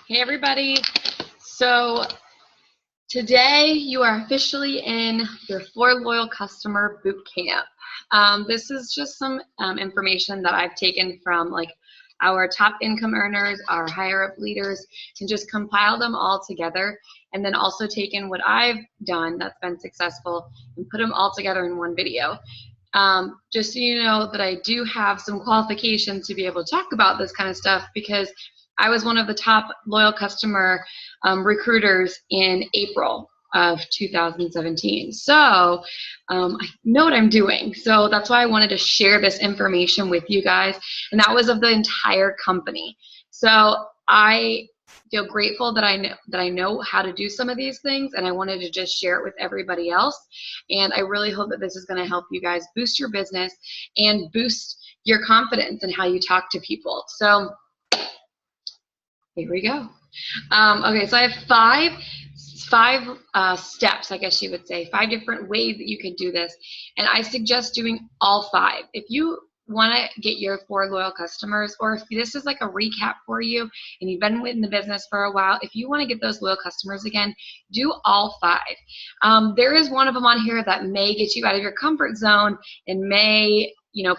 Hey everybody, so today you are officially in your 4 Loyal Customer Boot Camp. This is just some information that I've taken from like our top income earners, our higher up leaders, and just compiled them all together, and then also taken what I've done that's been successful and put them all together in one video. Just so you know that I do have some qualifications to be able to talk about this kind of stuff, because I was one of the top loyal customer recruiters in April of 2017. So I know what I'm doing. So that's why I wanted to share this information with you guys. And that was of the entire company. So I feel grateful that I know how to do some of these things, and I wanted to just share it with everybody else. And I really hope that this is going to help you guys boost your business and boost your confidence in how you talk to people. So here we go. Okay, so I have five steps, I guess you would say, 5 different ways that you can do this, and I suggest doing all 5. If you want to get your 4 loyal customers, or if this is like a recap for you and you've been in the business for a while, if you want to get those loyal customers again, do all 5. There is one of them on here that may get you out of your comfort zone and may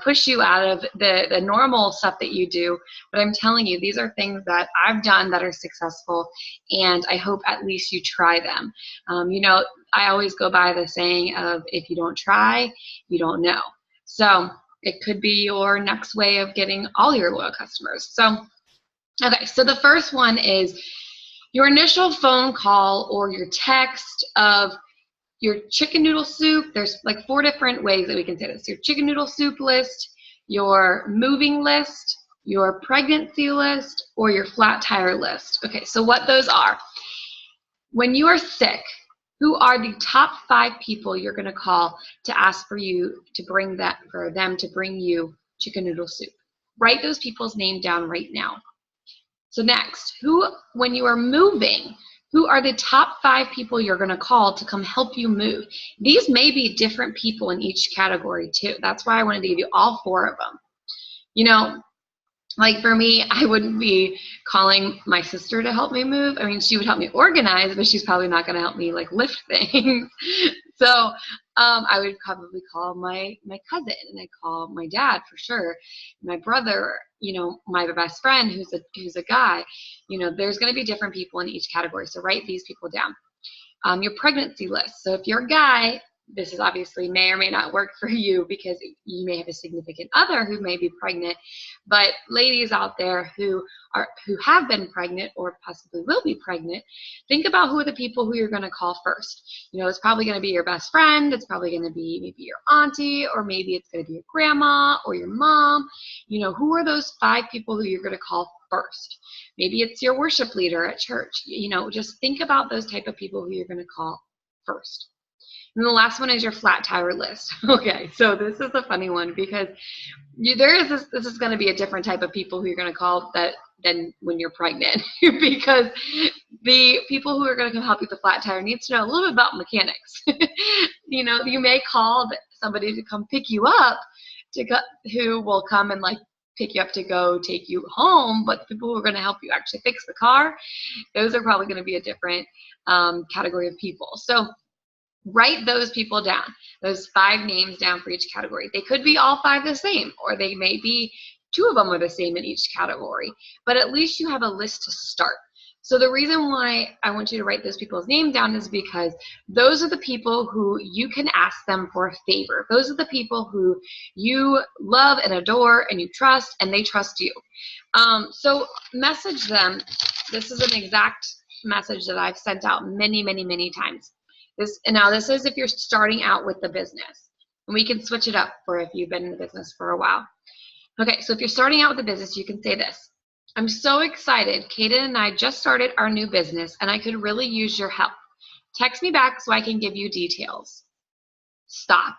push you out of the normal stuff that you do, but I'm telling you, these are things that I've done that are successful, and I hope at least you try them. I always go by the saying of, if you don't try, you don't know. So it could be your next way of getting all your loyal customers. So, okay, so the first one is your initial phone call or your text of your chicken noodle soup. There's like 4 different ways that we can say this. Your chicken noodle soup list, your moving list, your pregnancy list, or your flat tire list. Okay, so what those are. When you are sick, who are the top 5 people you're going to call to ask for you to bring that, for them to bring you chicken noodle soup? Write those people's name down right now. So next, when you are moving, who are the top 5 people you're going to call to come help you move? These may be different people in each category too. That's why I wanted to give you all 4 of them. Like for me, I wouldn't be calling my sister to help me move. I mean, she would help me organize, but she's probably not going to help me like lift things. So I would probably call my cousin, and I call my dad for sure, my brother, my best friend who's a guy. There's going to be different people in each category. So write these people down. Your pregnancy list. So if you're a guy, this is obviously may or may not work for you, because you may have a significant other who may be pregnant. But ladies out there who have been pregnant or possibly will be pregnant, think about who are the people who you're going to call first. It's probably going to be your best friend. It's probably going to be maybe your auntie, or maybe it's going to be your grandma or your mom. Who are those 5 people who you're going to call first? Maybe it's your worship leader at church. Just think about those type of people who you're going to call first. And the last one is your flat tire list. Okay, so this is a funny one, because this is going to be a different type of people who you're going to call than when you're pregnant, because the people who are going to help you with the flat tire needs to know a little bit about mechanics. You may call somebody to come pick you up, who will come and like pick you up to go take you home, but the people who are going to help you actually fix the car, those are probably going to be a different category of people. So write those people down, those 5 names down for each category. They could be all 5 the same, or they may be 2 of them are the same in each category, but at least you have a list to start. So the reason why I want you to write those people's name down is because those are the people who you can ask them for a favor. Those are the people who you love and adore and you trust, and they trust you. So message them. This is an exact message that I've sent out many, many, many times. This is if you're starting out with the business, and we can switch it up for if you've been in the business for a while. Okay, so if you're starting out with the business, you can say this. I'm so excited. Kaden and I just started our new business, and I could really use your help. Text me back so I can give you details. Stop.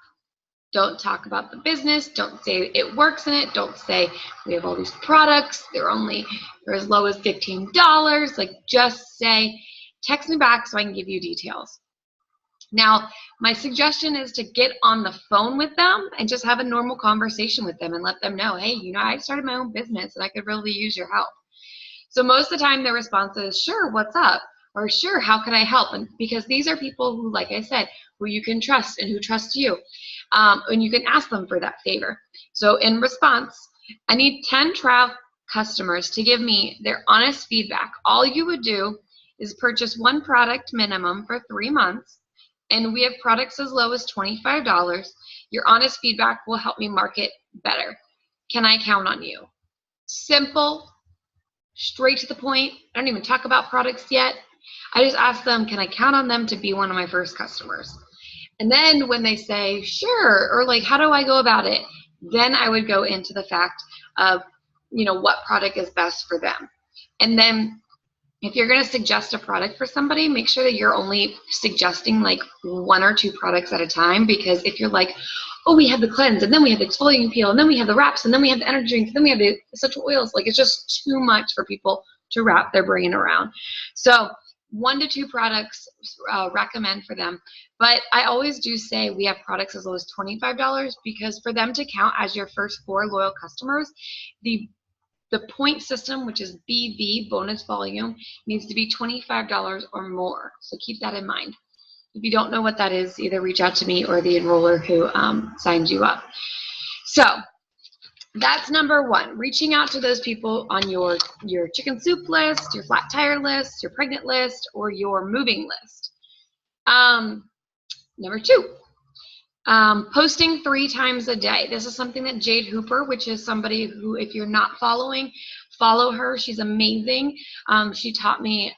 Don't talk about the business. Don't say it works in it. Don't say we have all these products. They're as low as $15. Like, just say, text me back so I can give you details. Now, my suggestion is to get on the phone with them and just have a normal conversation with them and let them know, hey, I started my own business and I could really use your help. So most of the time their response is, sure, what's up? Or sure, how can I help? And because these are people who, like I said, who you can trust and who trust you. And you can ask them for that favor. So in response, I need 10 trial customers to give me their honest feedback. All you would do is purchase one product minimum for 3 months. And we have products as low as $25. Your honest feedback will help me market better. Can I count on you? Simple, straight to the point. I don't even talk about products yet. I just ask them, can I count on them to be one of my first customers? And then when they say, sure, or like, how do I go about it? Then I would go into the fact of, what product is best for them. And then if you're going to suggest a product for somebody, make sure that you're only suggesting like 1 or 2 products at a time. Because if you're like, oh, we have the cleanse, and then we have the exfoliating peel, and then we have the wraps, and then we have the energy drinks, and then we have the essential oils, like it's just too much for people to wrap their brain around. So 1 to 2 products recommend for them. But I always do say we have products as low as $25, because for them to count as your first 4 loyal customers, the point system, which is BV, bonus volume, needs to be $25 or more. So keep that in mind. If you don't know what that is, either reach out to me or the enroller who signs you up. So that's number 1, reaching out to those people on your chicken soup list, your flat tire list, your pregnant list, or your moving list. Number 2, posting 3 times a day. This is something that Jade Hooper, which is somebody who, if you're not following, follow her. She's amazing. She taught me,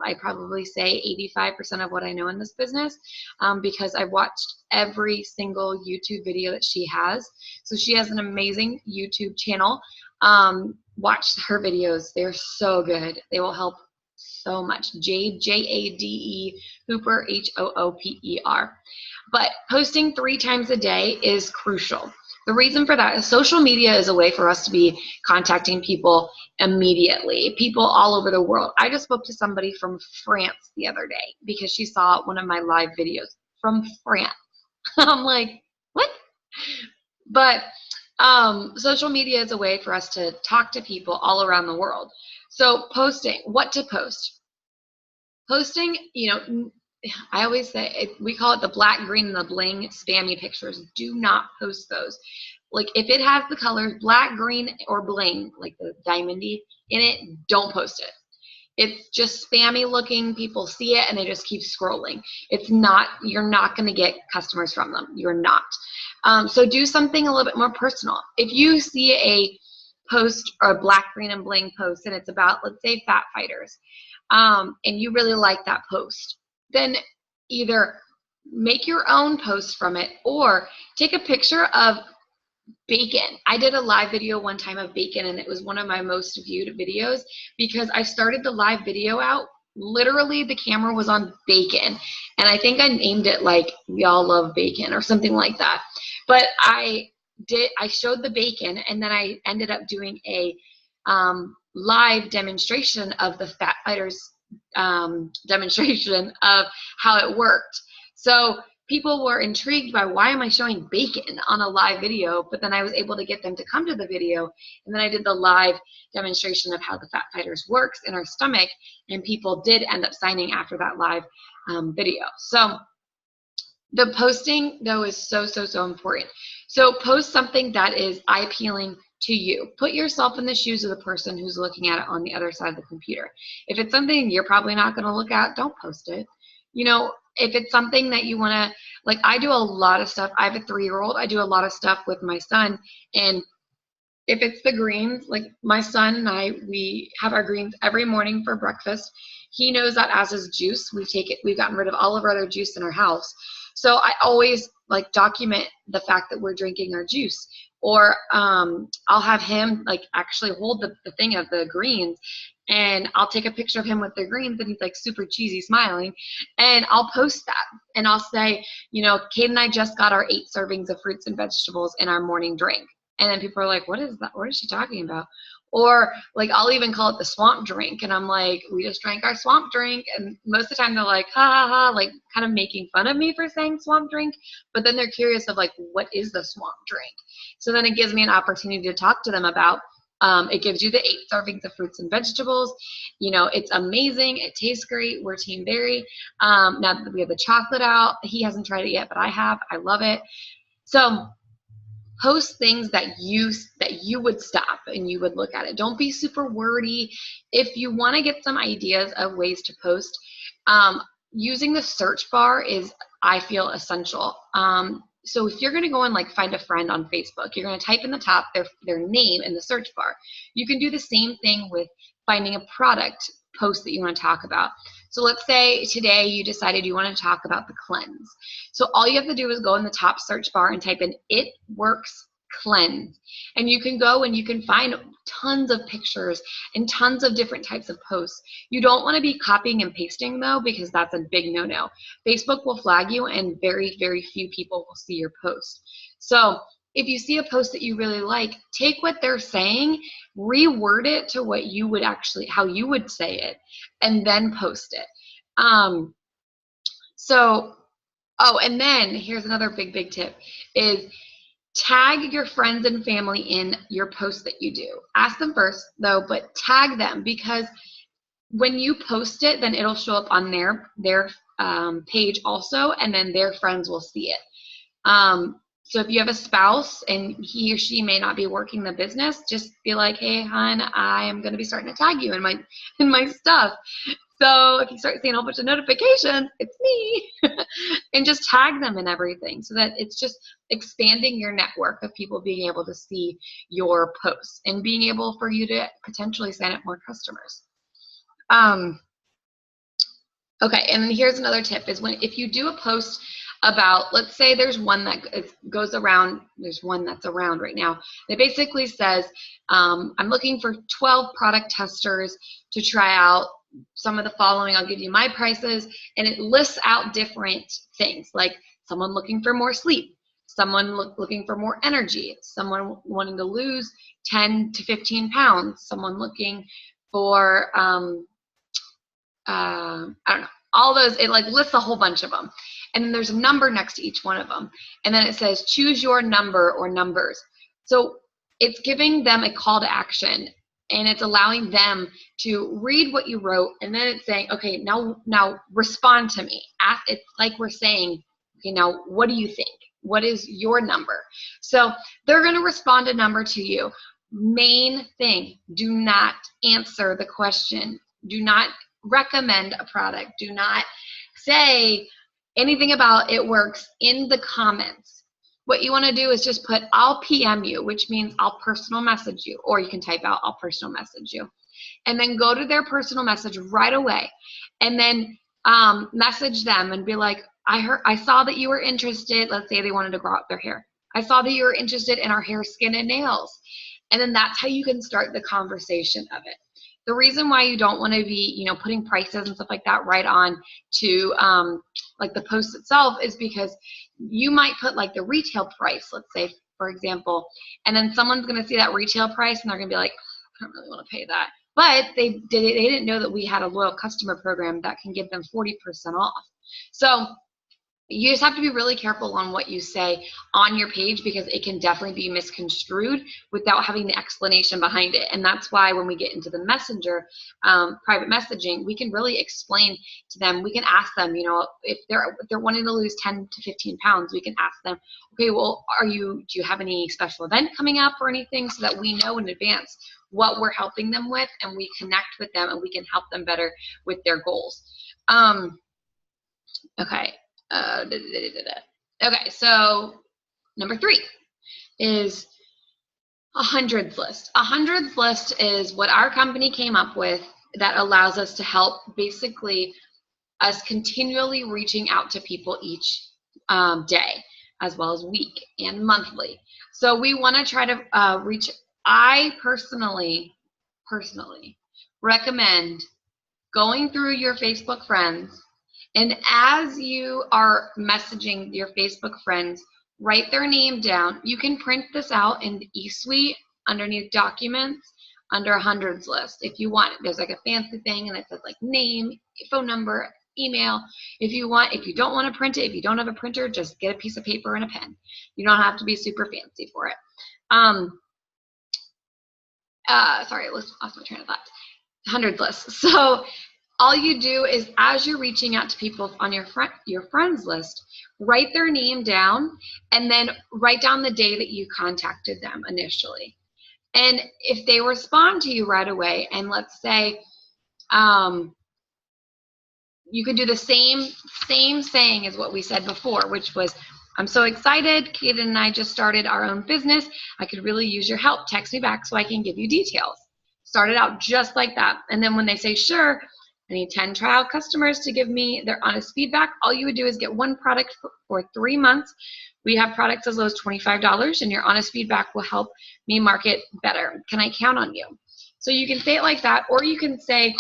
I probably say 85% of what I know in this business, because I've watched every single YouTube video that she has. So she has an amazing YouTube channel. Watch her videos. They're so good. They will help so much. Jade, Jade, Hooper, Hooper. But posting 3 times a day is crucial. The reason for that is social media is a way for us to be contacting people immediately, people all over the world. I just spoke to somebody from France the other day because she saw one of my live videos from France. I'm like, what? But social media is a way for us to talk to people all around the world. So posting, what to post? Posting, I always say, we call it the black, green, and the bling spammy pictures. Do not post those. Like if it has the colors black, green, or bling, like the diamondy in it, don't post it. It's just spammy looking. People see it and they just keep scrolling. It's not, you're not going to get customers from them. You're not. So do something a little bit more personal. If you see a post or a black, green, and bling post and it's about, let's say, fat fighters, and you really like that post, then either make your own post from it or take a picture of bacon. I did a live video one time of bacon, and it was one of my most viewed videos because I started the live video out, literally the camera was on bacon, and I think I named it like "We All Love Bacon" or something like that. But I showed the bacon, and then I ended up doing a live demonstration of the Fat Fighters demonstration of how it worked. So people were intrigued by, why am I showing bacon on a live video? But then I was able to get them to come to the video, and then I did the live demonstration of how the Fat Fighters works in our stomach, and people did end up signing after that live video. So the posting, though, is so important. So post something that is eye-appealing to you. Put yourself in the shoes of the person who's looking at it on the other side of the computer. If it's something you're probably not going to look at, don't post it. If it's something that you want to, like, I do a lot of stuff. I have a 3-year-old. I do a lot of stuff with my son. And if it's the greens, like my son and I, we have our greens every morning for breakfast. He knows that as his juice. We've gotten rid of all of our other juice in our house. So I always like document the fact that we're drinking our juice. Or I'll have him like actually hold the thing of the greens, and I'll take a picture of him with the greens, and he's like super cheesy smiling, and I'll post that, and I'll say, Kate and I just got our 8 servings of fruits and vegetables in our morning drink. And then people are like, what is that? What is she talking about? Or like, I'll even call it the swamp drink. And I'm like, we just drank our swamp drink. And most of the time they're like, ha ha ha, like kind of making fun of me for saying swamp drink. But then they're curious of like, what is the swamp drink? So then it gives me an opportunity to talk to them about It gives you the 8 servings of fruits and vegetables. You know, it's amazing. It tastes great. We're Team Berry. Now that we have the chocolate out, he hasn't tried it yet, but I have. I love it. So post things that you would stop and you would look at it. Don't be super wordy. If you want to get some ideas of ways to post, using the search bar is, I feel, essential. So if you're going to go and like find a friend on Facebook, you're going to type in the top their name in the search bar. You can do the same thing with finding a product post that you want to talk about. So let's say today you decided you want to talk about the cleanse. So all you have to do is go in the top search bar and type in "It Works Cleanse." And you can go and you can find tons of pictures and tons of different types of posts. You don't want to be copying and pasting though, because that's a big no-no. Facebook will flag you and very, very few people will see your post. So if you see a post that you really like, take what they're saying, reword it to what you would actually, how you would say it, and then post it. And then here's another big tip is tag your friends and family in your post that you do. Ask them first though, but tag them, because when you post it, then it'll show up on their page also, and then their friends will see it. So if you have a spouse and he or she may not be working the business, just be like, "Hey, hon, I am going to be starting to tag you in my stuff. So if you start seeing a whole bunch of notifications, it's me." And just tag them in everything, so that it's just expanding your network of people being able to see your posts and being able for you to potentially sign up more customers. Okay, and then here's another tip is if you do a post about, let's say there's one that goes around, there's one that's around right now. It basically says, I'm looking for 12 product testers to try out some of the following. I'll give you my prices, and it lists out different things, like someone looking for more sleep, someone looking for more energy, someone wanting to lose 10 to 15 pounds, someone looking for, I don't know, all those. It like lists a whole bunch of them. And then there's a number next to each one of them. And then it says, choose your number or numbers. So it's giving them a call to action, and it's allowing them to read what you wrote. And then it's saying, okay, now respond to me. It's like we're saying, okay, now what do you think? What is your number? So they're going to respond a number to you. Main thing, do not answer the question. Do not recommend a product. Do not say anything about "It Works" in the comments. What you want to do is just put "I'll PM you," which means I'll personal message you, or you can type out "I'll personal message you," and then go to their personal message right away, and then message them and be like, I saw that you were interested. Let's say they wanted to grow out their hair. I saw that you were interested in our hair, skin, and nails. And then that's how you can start the conversation of it. The reason why you don't want to be, putting prices and stuff like that right on to like the post itself is because you might put like the retail price, let's say, for example, and then someone's going to see that retail price and they're going to be like, I don't really want to pay that. But they didn't know that we had a loyal customer program that can give them 40% off. So you just have to be really careful on what you say on your page, because it can definitely be misconstrued without having the explanation behind it. And that's why when we get into the messenger, private messaging, we can really explain to them. We can ask them, if they're wanting to lose 10 to 15 pounds, we can ask them, okay, well, do you have any special event coming up or anything, so that we know in advance what we're helping them with, and we connect with them and we can help them better with their goals. Okay. Okay, so number 3 is a hundreds list. A hundreds list is what our company came up with that allows us to help basically us continually reaching out to people each day, as well as week and monthly. So we want to try to reach. I personally recommend going through your Facebook friends, and as you are messaging your Facebook friends, write their name down. You can print this out in the eSuite underneath documents under a hundreds list if you want. There's like a fancy thing and it says like name, phone number, email. If you don't want to print it, if you don't have a printer, just get a piece of paper and a pen. You don't have to be super fancy for it. sorry, I lost my train of thought. 100 list. So all you do is, as you're reaching out to people on your friends list, write their name down and then write down the day that you contacted them initially. And if they respond to you right away, and let's say you could do the same saying as what we said before, which was, I'm so excited. Kaden and I just started our own business. I could really use your help. Text me back so I can give you details. Start it out just like that. And then when they say, sure, I need 10 trial customers to give me their honest feedback, all you would do is get one product for 3 months. We have products as low as $25, and your honest feedback will help me market better. Can I count on you? So you can say it like that, or you can say,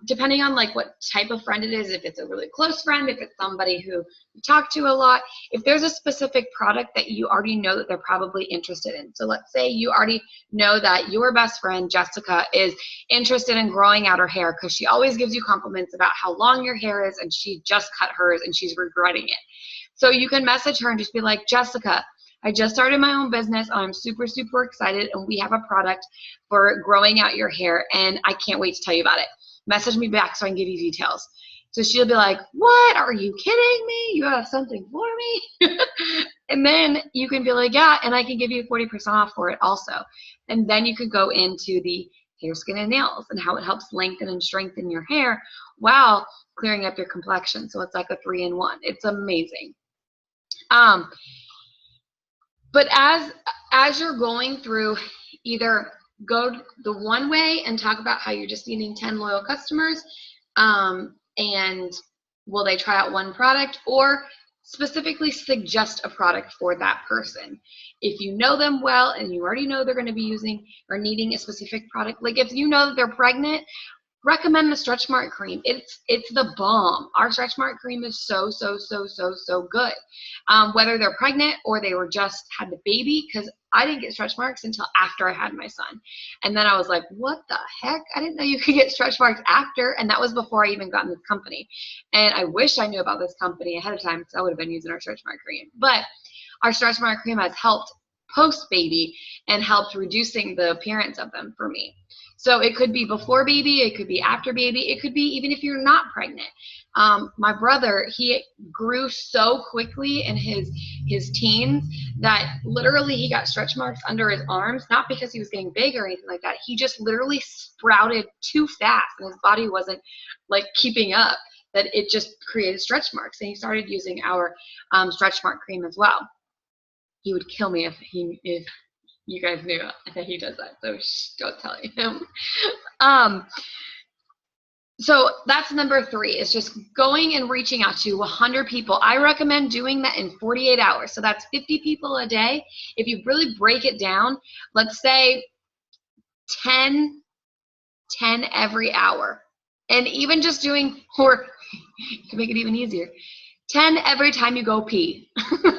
depending on like what type of friend it is, if it's a really close friend, if it's somebody who you talk to a lot, if there's a specific product that you already know that they're probably interested in. So let's say you already know that your best friend, Jessica, is interested in growing out her hair because she always gives you compliments about how long your hair is, and she just cut hers and she's regretting it. So you can message her and just be like, Jessica, I just started my own business. I'm super, super excited, and we have a product for growing out your hair, and I can't wait to tell you about it. Message me back so I can give you details. So she'll be like, what? Are you kidding me? You have something for me? And then you can be like, yeah, and I can give you 40% off for it also. And then you could go into the hair, skin, and nails and how it helps lengthen and strengthen your hair while clearing up your complexion. So it's like a 3-in-1. It's amazing. But as you're going through, either go the one way and talk about how you're just needing 10 loyal customers, and will they try out one product, or specifically suggest a product for that person. If you know them well and you already know they're going to be using or needing a specific product, like if you know that they're pregnant, recommend the Stretch Mark cream. It's the bomb. Our Stretch Mark cream is so good. Whether they're pregnant or they were just had the baby, because I didn't get stretch marks until after I had my son. And then I was like, what the heck? I didn't know you could get stretch marks after. And that was before I even got in this company. And I wish I knew about this company ahead of time, because I would have been using our Stretch Mark cream. But our Stretch Mark cream has helped post-baby and helped reducing the appearance of them for me. So it could be before baby, it could be after baby, it could be even if you're not pregnant. My brother, he grew so quickly in his teens that literally he got stretch marks under his arms, not because he was getting big or anything like that. He just literally sprouted too fast and his body wasn't like keeping up, that it just created stretch marks. And he started using our stretch mark cream as well. He would kill me if you guys knew that he does that, so don't tell him. So that's number 3, is just going and reaching out to 100 people. I recommend doing that in 48 hours. So that's 50 people a day. If you really break it down, let's say 10 every hour. And even just doing, or you can make it even easier, 10 every time you go pee.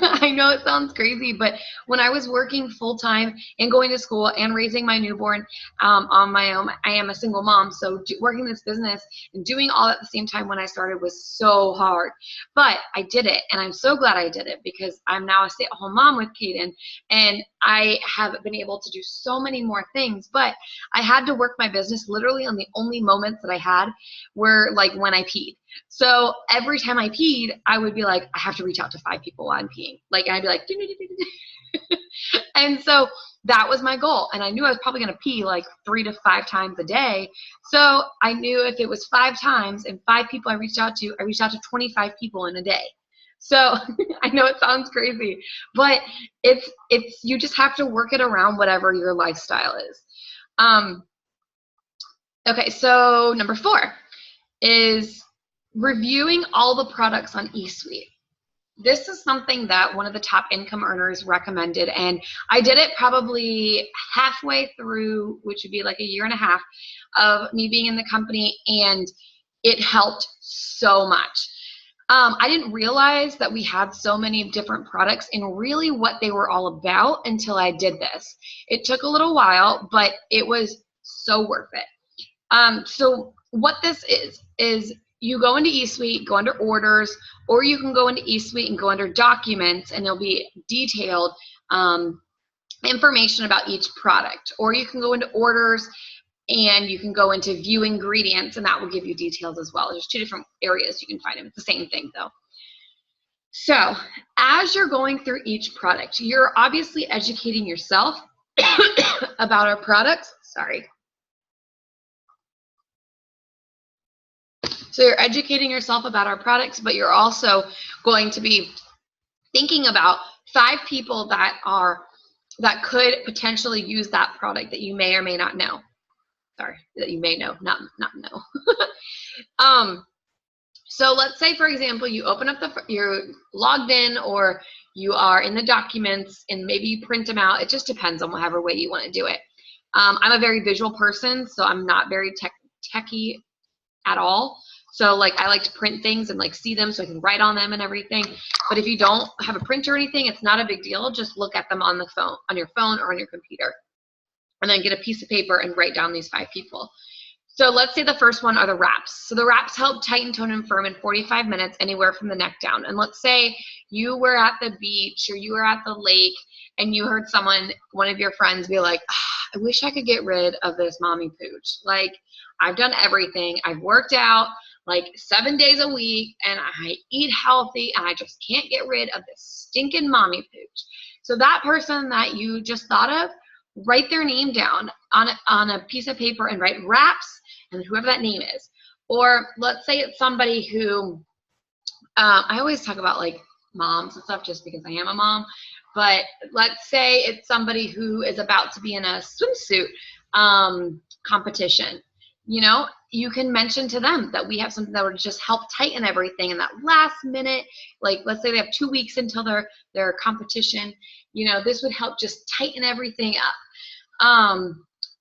I know it sounds crazy, but when I was working full-time and going to school and raising my newborn on my own, I am a single mom, so working this business and doing all at the same time when I started was so hard. But I did it, and I'm so glad I did it, because I'm now a stay-at-home mom with Kaden, and I have been able to do so many more things. But I had to work my business literally on the only moments that I had were like when I peed. So every time I peed, I would be like, I have to reach out to 5 people while I'm peeing. Like, and I'd be like, and so that was my goal. And I knew I was probably going to pee like 3 to 5 times a day. So I knew if it was 5 times and 5 people I reached out to 25 people in a day. So I know it sounds crazy, but it's you just have to work it around whatever your lifestyle is. Okay, so number 4 is reviewing all the products on eSuite. This is something that one of the top income earners recommended, and I did it probably halfway through, which would be like a year and a half of me being in the company, and it helped so much. I didn't realize that we had so many different products and really what they were all about until I did this. It took a little while, but it was so worth it. So what this is you go into eSuite, go under orders, or you can go into eSuite and go under documents, and it'll be detailed information about each product, or you can go into orders and you can go into view ingredients, and that will give you details as well. There's two different areas you can find them. It's the same thing though. So as you're going through each product, you're obviously educating yourself about our products. Sorry. So you're educating yourself about our products, but you're also going to be thinking about 5 people that could potentially use that product that you may or may not know. Sorry, that you may know, not know. So let's say, for example, you open up you're logged in, or you are in the documents, and maybe you print them out. It just depends on whatever way you want to do it. I'm a very visual person, so I'm not very techie at all. So like I like to print things and like see them so I can write on them and everything. But if you don't have a printer or anything, it's not a big deal. Just look at them on the phone, on your phone or on your computer, and then get a piece of paper and write down these 5 people. So let's say the first one are the wraps. So the wraps help tighten, tone, and firm in 45 minutes, anywhere from the neck down. And let's say you were at the beach or you were at the lake and you heard one of your friends be like, I wish I could get rid of this mommy pooch. Like, I've done everything. I've worked out like 7 days a week and I eat healthy and I just can't get rid of this stinking mommy pooch. So that person that you just thought of, write their name down on a piece of paper and write wraps and whoever that name is. Or let's say it's somebody who, I always talk about like moms and stuff just because I am a mom, but let's say it's somebody who is about to be in a swimsuit competition. You know, you can mention to them that we have something that would just help tighten everything in that last minute. Like, let's say they have 2 weeks until their competition. You know, this would help just tighten everything up.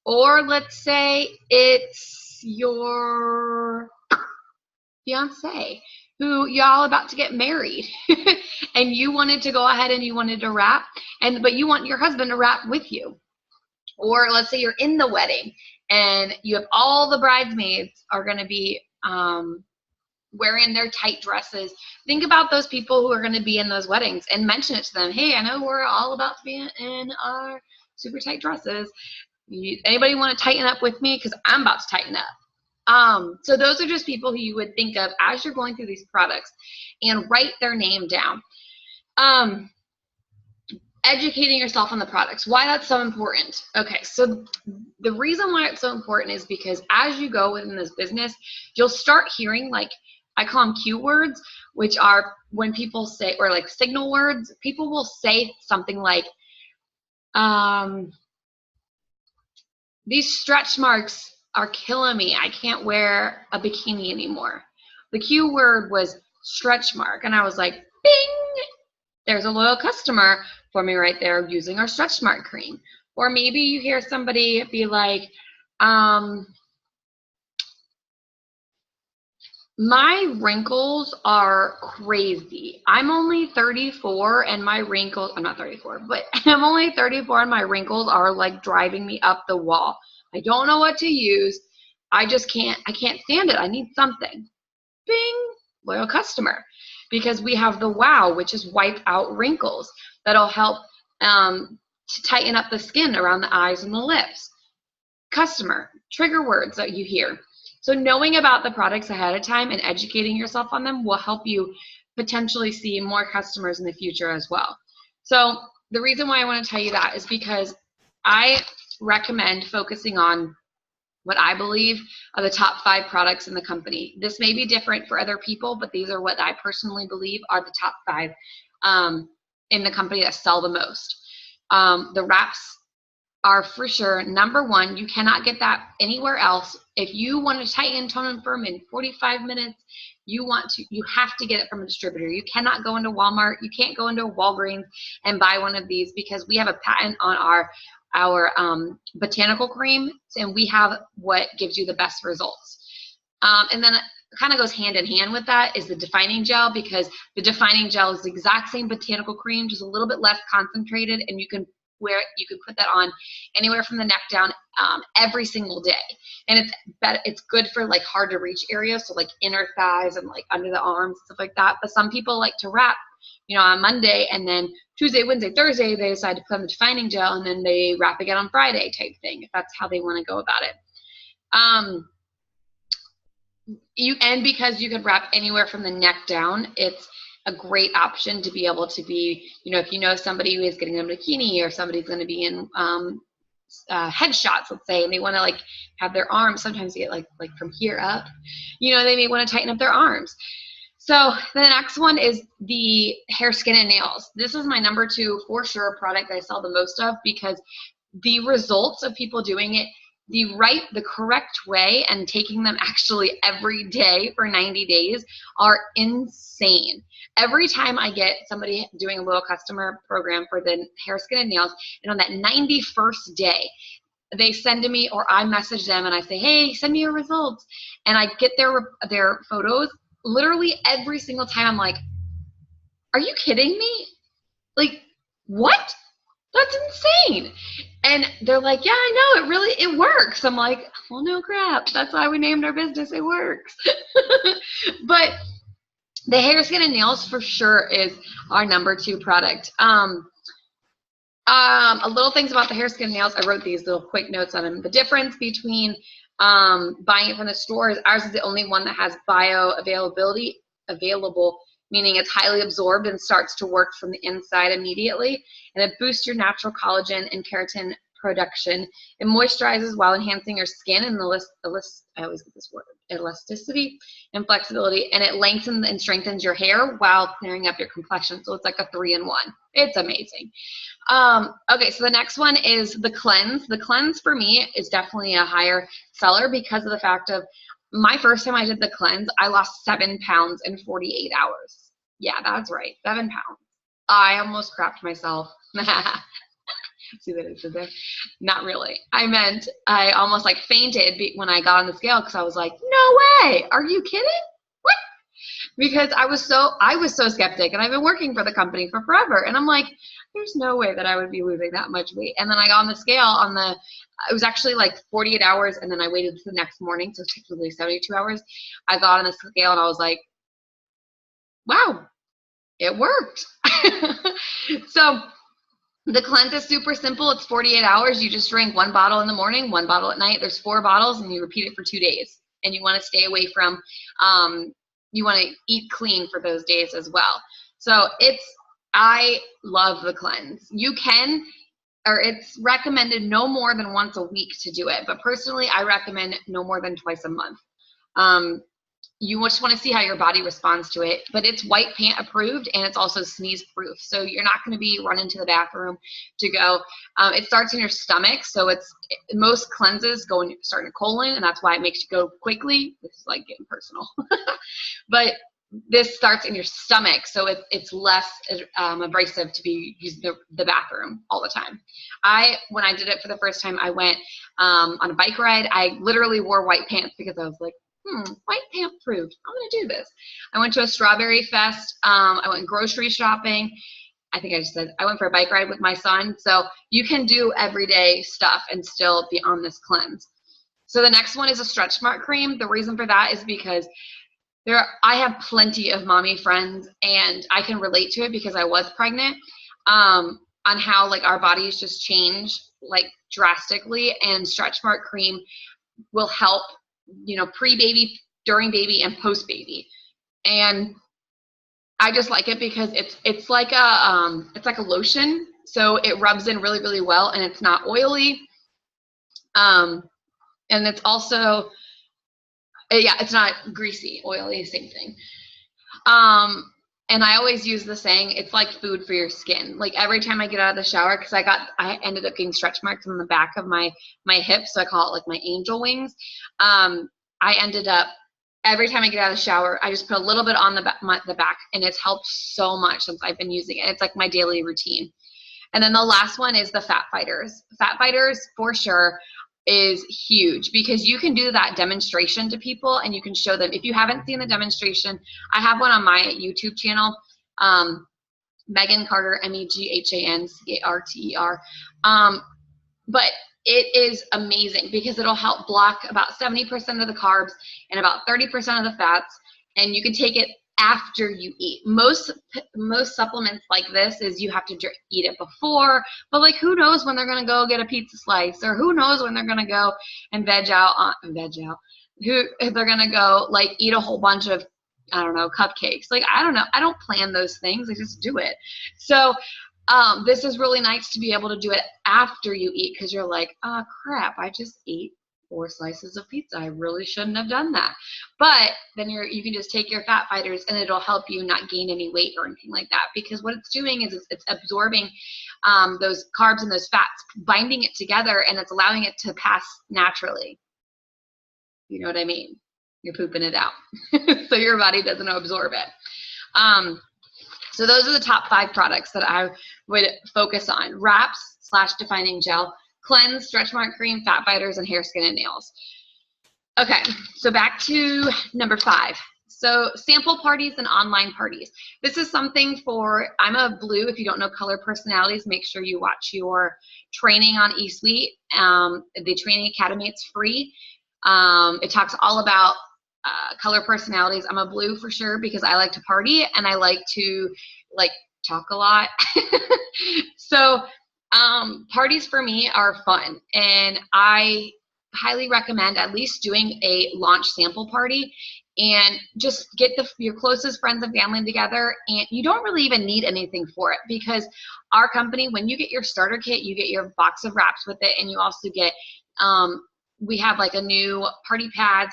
Or let's say it's your fiance who y'all about to get married and you wanted to go ahead and you wanted to wrap, but you want your husband to wrap with you. Or let's say you're in the wedding and you have all the bridesmaids are going to be wearing their tight dresses. Think about those people who are going to be in those weddings and mention it to them. Hey, I know we're all about to be in our super tight dresses. Anybody want to tighten up with me? Because I'm about to tighten up. So those are just people who you would think of as you're going through these products, and write their name down. Educating yourself on the products, why that's so important. Okay, so the reason why it's so important is because as you go within this business, you'll start hearing, like, I call them cue words, which are when people say, or like signal words, people will say something like, these stretch marks are killing me. I can't wear a bikini anymore. The cue word was stretch mark. And I was like, bing, there's a loyal customer for me right there using our stretch mark cream. Or maybe you hear somebody be like, my wrinkles are crazy. I'm only 34 and my wrinkles, I'm not 34, but I'm only 34 and my wrinkles are like driving me up the wall. I don't know what to use. I can't stand it. I need something. Bing, loyal customer. Because we have the WOW, which is wipe out wrinkles. That'll help to tighten up the skin around the eyes and the lips. Customer, trigger words that you hear. So knowing about the products ahead of time and educating yourself on them will help you potentially see more customers in the future as well. So the reason why I want to tell you that is because I recommend focusing on what I believe are the top 5 products in the company. This may be different for other people, but these are what I personally believe are the top 5 in the company that sell the most. The wraps are for sure number 1. You cannot get that anywhere else. If you want to tighten, tone, and firm in 45 minutes, you have to get it from a distributor. You cannot go into Walmart. You can't go into Walgreens and buy one of these, because we have a patent on our botanical cream, and we have what gives you the best results. And then it kind of goes hand in hand with that is the defining gel, because the defining gel is the exact same botanical cream, just a little bit less concentrated, and you can put that on anywhere from the neck down every single day. And it's good for like hard to reach areas, so like inner thighs and like under the arms, stuff like that. But some people like to wrap on Monday, and then Tuesday, Wednesday, Thursday, they decide to put on the defining gel, and then they wrap again on Friday type thing, if that's how they want to go about it. And because you could wrap anywhere from the neck down, it's a great option to be able to be, if somebody who is getting a bikini, or somebody's going to be in headshots, let's say, and they want to like have their arms, sometimes get like from here up, they may want to tighten up their arms. So the next one is the hair, skin, and nails. This is my number 2 for sure product that I sell the most of, because the results of people doing it the correct way and taking them actually every day for 90 days are insane. Every time I get somebody doing a loyal customer program for the hair, skin, and nails, and on that 91st day, they send to me, or I message them and I say, hey, send me your results. And I get their photos. Literally every single time I'm like, are you kidding me? Like, what? That's insane. And they're like, yeah, I know, it works. I'm like, well, no crap. That's why we named our business It Works. But the hair, skin, and nails for sure is our number 2 product. A little things about the hair, skin, and nails. I wrote these little quick notes on them. The difference between buying it from the store is ours is the only one that has bioavailability available, meaning it's highly absorbed and starts to work from the inside immediately. And it boosts your natural collagen and keratin production. It moisturizes while enhancing your skin and I always get this word, elasticity and flexibility. And it lengthens and strengthens your hair while clearing up your complexion. So it's like a 3-in-1. It's amazing. Okay, so the next one is the cleanse. The cleanse for me is definitely a higher seller because of the fact of my first time I did the cleanse, I lost 7 pounds in 48 hours. Yeah, that's right, 7 pounds. I almost crapped myself. See what I did there? Not really. I meant I almost like fainted when I got on the scale, because I was like, no way, are you kidding? What? Because I was so skeptic, and I've been working for the company for forever, and I'm like, there's no way that I would be losing that much weight. And then I got on the scale it was actually like 48 hours, and then I waited to the next morning, so technically 72 hours. I got on the scale and I was like, wow, it worked. So the cleanse is super simple. It's 48 hours. You just drink 1 bottle in the morning, 1 bottle at night. There's 4 bottles, and you repeat it for 2 days. And you want to stay away from, you want to eat clean for those days as well. So I love the cleanse. It's recommended no more than once a week to do it. But personally, I recommend no more than twice a month. You just want to see how your body responds to it. But it's white pant approved, and it's also sneeze proof. So you're not going to be running to the bathroom to go. It starts in your stomach. So most cleanses start in your colon, and that's why it makes you go quickly. This is like getting personal. But this starts in your stomach, so it's less abrasive to be using the bathroom all the time. When I did it for the first time, I went on a bike ride. I literally wore white pants because I was like, white pant approved. I'm going to do this. I went to a strawberry fest. I went grocery shopping. I think I just said I went for a bike ride with my son. So you can do everyday stuff and still be on this cleanse. So the next one is a stretch mark cream. The reason for that is because I have plenty of mommy friends, and I can relate to it because I was pregnant, on how like our bodies just change like drastically, and stretch mark cream will help, pre-baby, during baby, and post-baby. And I just like it because it's like a lotion, so it rubs in really, really well, and it's not oily. And it's also, it's not greasy, oily, same thing. And I always use the saying, it's like food for your skin. Like every time I get out of the shower, because I ended up getting stretch marks on the back of my hips, so I call it like my angel wings. I ended up, every time I get out of the shower, I just put a little bit on the back, and it's helped so much since I've been using it. It's like my daily routine. And then the last one is the Fat Fighters. Fat Fighters, for sure, is huge, because you can do that demonstration to people, and you can show them. If you haven't seen the demonstration, I have one on my YouTube channel, Megan Carter, MEGHANCARTER. But it is amazing because it'll help block about 70% of the carbs and about 30% of the fats, and you can take it after you eat. Most supplements like this is you have to eat it before, but like who knows when they're gonna go get a pizza slice, or who knows when they're gonna go and who they're gonna go like eat a whole bunch of, I don't know, cupcakes. Like I don't know, I don't plan those things, I just do it. So this is really nice to be able to do it after you eat, because you're like, oh crap, I just ate 4 slices of pizza. I really shouldn't have done that. But then you can just take your fat fighters and it'll help you not gain any weight or anything like that, because what it's doing is it's absorbing those carbs and those fats, binding it together, and it's allowing it to pass naturally. You know what I mean? You're pooping it out. So your body doesn't absorb it. So those are the top 5 products that I would focus on: wraps / defining gel, cleanse, stretch mark cream, fat fighters, and hair, skin, and nails. Okay, so back to number 5. So sample parties and online parties. This is something for, I'm a blue. If you don't know color personalities, make sure you watch your training on eSuite. The training academy, it's free. It talks all about color personalities. I'm a blue for sure, because I like to party and I like to like talk a lot. So parties for me are fun, and I highly recommend at least doing a launch sample party and just get your closest friends and family together. And you don't really even need anything for it, because our company, when you get your starter kit, you get your box of wraps with it, and you also get we have like a new party pad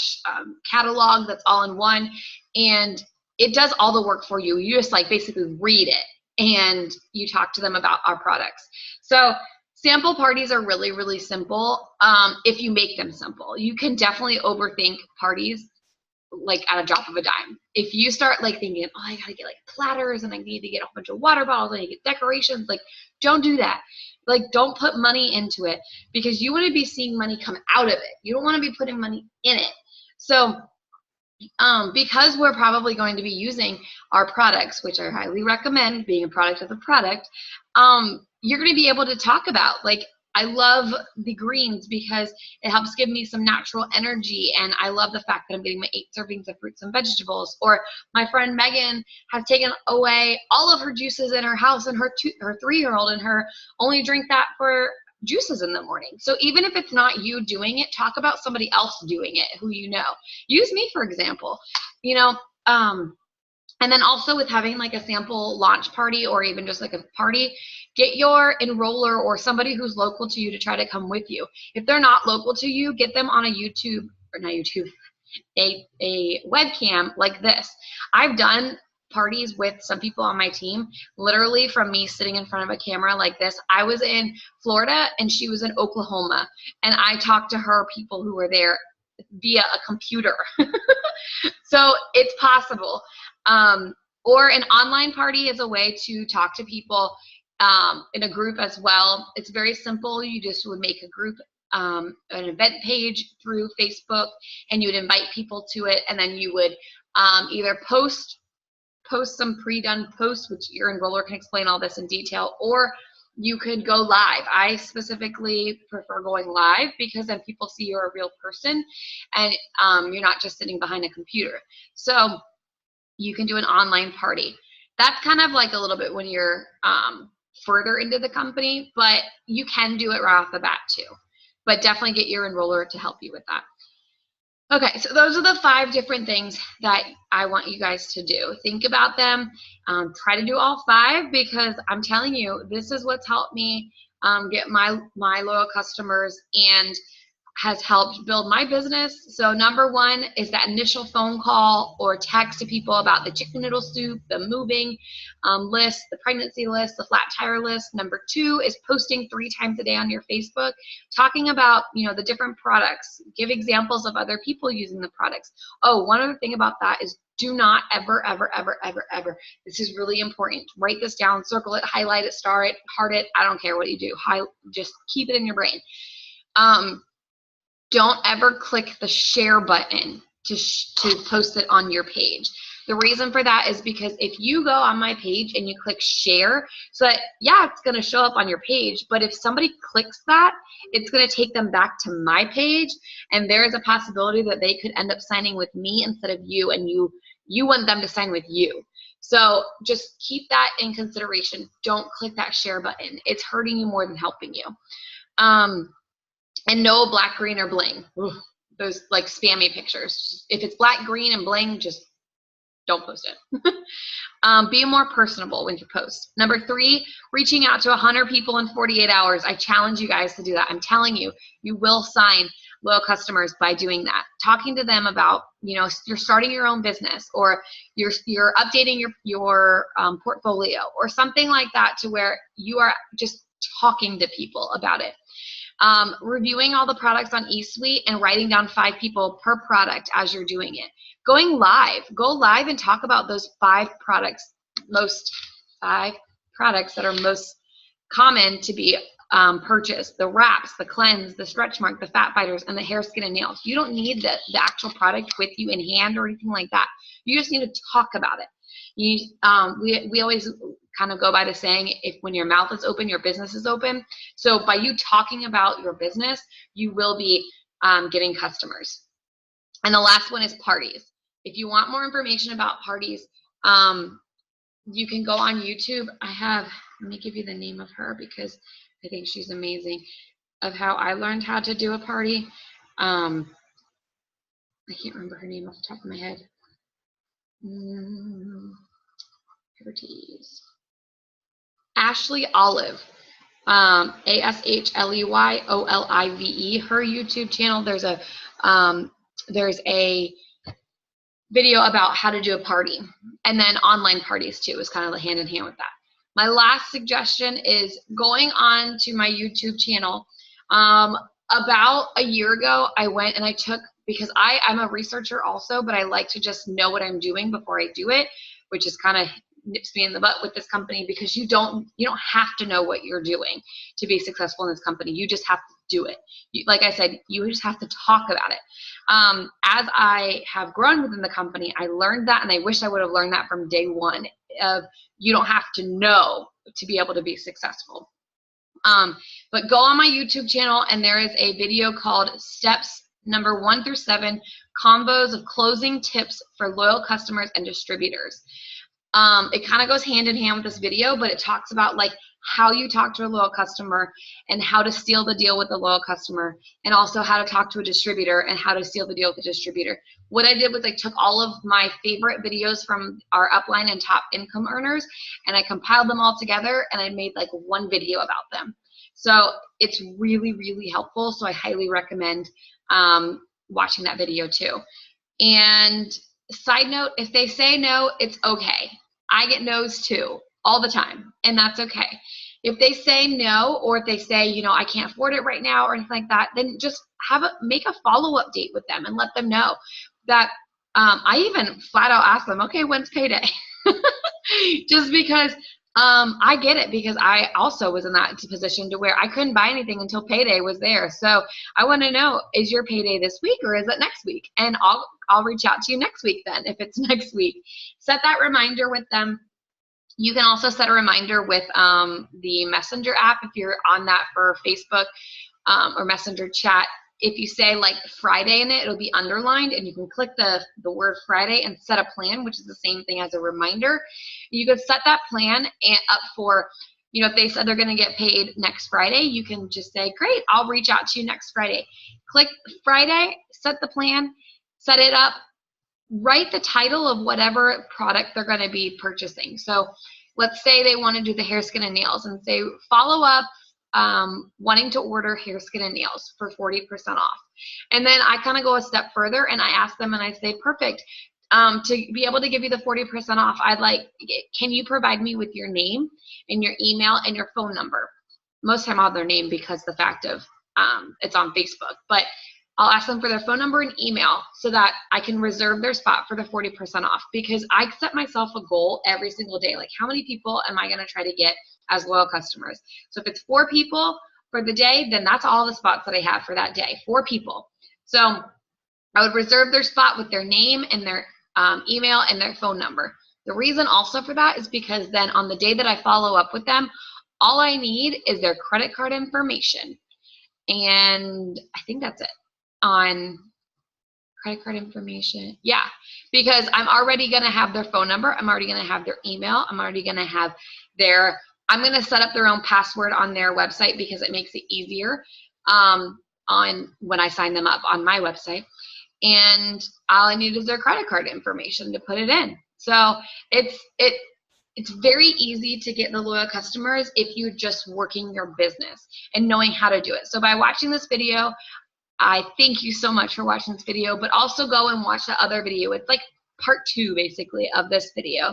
/ catalog that's all in one, and it does all the work for you. You just like basically read it and you talk to them about our products. So sample parties are really, really simple if you make them simple. You can definitely overthink parties like at a drop of a dime. If you start like thinking, oh, I gotta get like platters and I need to get a whole bunch of water bottles and I get decorations, like don't do that. Like don't put money into it, because you want to be seeing money come out of it. You don't want to be putting money in it. So because we're probably going to be using our products, which I highly recommend being a product of the product, you're going to be able to talk about, like, I love the greens because it helps give me some natural energy, and I love the fact that I'm getting my 8 servings of fruits and vegetables. Or my friend Megan has taken away all of her juices in her house, and her 3-year-old and her only drink that for juices in the morning. So even if it's not you doing it, talk about somebody else doing it who you know. Use me for example, you know. And then also with having like a sample launch party, or even just like a party, get your enroller or somebody who's local to you to try to come with you. If they're not local to you, get them on a YouTube, or not YouTube, a webcam like this. I've done parties with some people on my team, literally from me sitting in front of a camera like this. I was in Florida and she was in Oklahoma, and I talked to her people who were there via a computer. So it's possible. Or an online party is a way to talk to people in a group as well. It's very simple. You just would make a group, an event page through Facebook, and you would invite people to it, and then you would either post some pre-done posts, which your enroller can explain all this in detail, or you could go live. I specifically prefer going live, because then people see you're a real person and you're not just sitting behind a computer. So you can do an online party. That's kind of like a little bit when you're further into the company, but you can do it right off the bat too. But definitely get your enroller to help you with that. Okay, so those are the 5 different things that I want you guys to do. Think about them. Try to do all 5, because I'm telling you, this is what's helped me get my loyal customers and has helped build my business. So number 1 is that initial phone call or text to people about the chicken noodle soup, the moving list, the pregnancy list, the flat tire list. Number 2 is posting 3 times a day on your Facebook, talking about, you know, the different products. Give examples of other people using the products. Oh, one other thing about that is, do not ever, this is really important. Write this down, circle it, highlight it, star it, heart it. I don't care what you do. Just keep it in your brain. Don't ever click the share button to post it on your page. The reason for that is because if you go on my page and you click share, so that, yeah, it's going to show up on your page, but if somebody clicks that, it's going to take them back to my page, and there is a possibility that they could end up signing with me instead of you, and you want them to sign with you. So just keep that in consideration. Don't click that share button. It's hurting you more than helping you. And no black, green, or bling. Ugh, those like spammy pictures. If it's black, green, and bling, just don't post it. Be more personable when you post. Number 3, reaching out to 100 people in 48 hours. I challenge you guys to do that. I'm telling you, you will sign loyal customers by doing that. Talking to them about, you're starting your own business, or you're updating your portfolio, or something like that, to where you are just talking to people about it. Reviewing all the products on eSuite and writing down 5 people per product as you're doing it. Going live. Go live and talk about those 5 products that are most common to be purchased. The wraps, the cleanse, the stretch mark, the fat fighters, and the hair, skin, and nails. You don't need the actual product with you in hand or anything like that. You just need to talk about it. We always kind of go by the saying, if when your mouth is open, your business is open. So by you talking about your business, you will be getting customers. And the last one is parties. If you want more information about parties, you can go on YouTube. Let me give you the name of her because I think she's amazing, of how I learned how to do a party. I can't remember her name off the top of my head. Ashley Olive, ASHLEYOLIVE. Her YouTube channel. There's a video about how to do a party, and then online parties too is kind of hand in hand with that. My last suggestion is going on to my YouTube channel. About a year ago, I went and I took, because I'm a researcher also, but I like to just know what I'm doing before I do it, which is kind of nips me in the butt with this company, because you don't have to know what you're doing to be successful in this company. You just have to do it. Like I said, you just have to talk about it. As I have grown within the company, I learned that, and I wish I would have learned that from day one, of you don't have to know to be able to be successful. But go on my YouTube channel, and there is a video called Steps Number 1 through 7, Combos of Closing Tips for Loyal Customers and Distributors. It kind of goes hand in hand with this video, but it talks about like how you talk to a loyal customer and how to seal the deal with the loyal customer, and also how to talk to a distributor and how to seal the deal with the distributor. What I did was I took all of my favorite videos from our upline and top income earners, and I compiled them all together, and I made like one video about them. So it's really, really helpful. So I highly recommend watching that video too. And side note, if they say no, it's okay. I get no's too, all the time, and that's okay. If they say no, or if they say, I can't afford it right now or anything like that, then just make a follow-up date with them and let them know that. I even flat out ask them, okay, when's payday? Just because I get it, because I also was in that position to where I couldn't buy anything until payday was there. So I want to know, is your payday this week or is it next week? And I'll reach out to you next week then, if it's next week. Set that reminder with them. You can also set a reminder with the Messenger app if you're on that for Facebook or Messenger chat. If you say like Friday in it, it'll be underlined, and you can click the word Friday and set a plan, which is the same thing as a reminder. You could set that plan up for, if they said they're going to get paid next Friday, you can just say, great, I'll reach out to you next Friday. Click Friday, set the plan, set it up, write the title of whatever product they're going to be purchasing. So let's say they want to do the hair, skin, and nails, and say follow up, wanting to order hair, skin, and nails for 40% off. And then I kind of go a step further, and I ask them, and I say, perfect, to be able to give you the 40% off, can you provide me with your name and your email and your phone number? Most of the time I'll have their name because the fact of it's on Facebook, but I'll ask them for their phone number and email so that I can reserve their spot for the 40% off, because I set myself a goal every single day. Like, how many people am I going to try to get as loyal customers? So if it's 4 people for the day, then that's all the spots that I have for that day, 4 people. So I would reserve their spot with their name and their email and their phone number. The reason also for that is because then on the day that I follow up with them, all I need is their credit card information. And I think that's it on credit card information. Yeah, because I'm already going to have their phone number. I'm already going to have their email. I'm already going to have I'm going to set up their own password on their website because it makes it easier on when I sign them up on my website. And all I need is their credit card information to put it in. So it's very easy to get the loyal customers if you're just working your business and knowing how to do it. So by watching this video, I thank you so much for watching this video, but also go and watch the other video. It's like part 2 basically of this video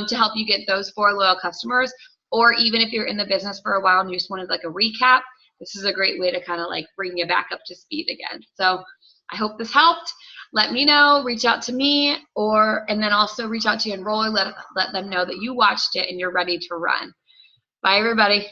to help you get those 4 loyal customers. Or even if you're in the business for a while and you just wanted like a recap, this is a great way to kind of like bring you back up to speed again. So I hope this helped. Let me know, reach out to me, and then also reach out to Enroll, let them know that you watched it and you're ready to run. Bye everybody.